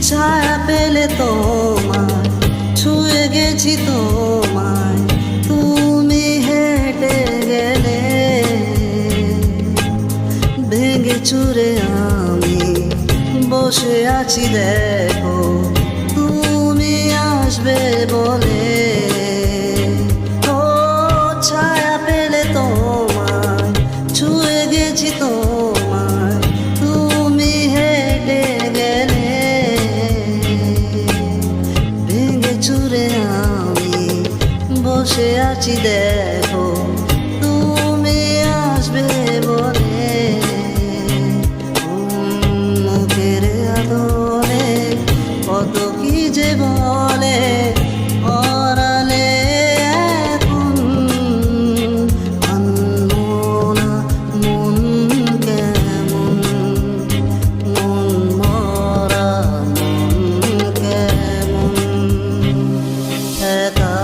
ছায়া পেলে তোমায়, ছুঁয়ে গেছি তোমায়, তুমি হেঁটে গেলে। ভেঙে চুরে আমি বসে আছি দেখো, তুমি আসবে বলে। ও ছায়া পেলে তোমায়, ছুঁয়ে গেছি তোমায়, তুমি হেঁটে গেলে। ভেঙে চুরে আমি বসে আছি দেখো, তুমি আসবে বলে। মুখের আদলে কত কি যে বলে, অরালে এখন আনমনা মন কেমন, মন মরা মন কেমন। একা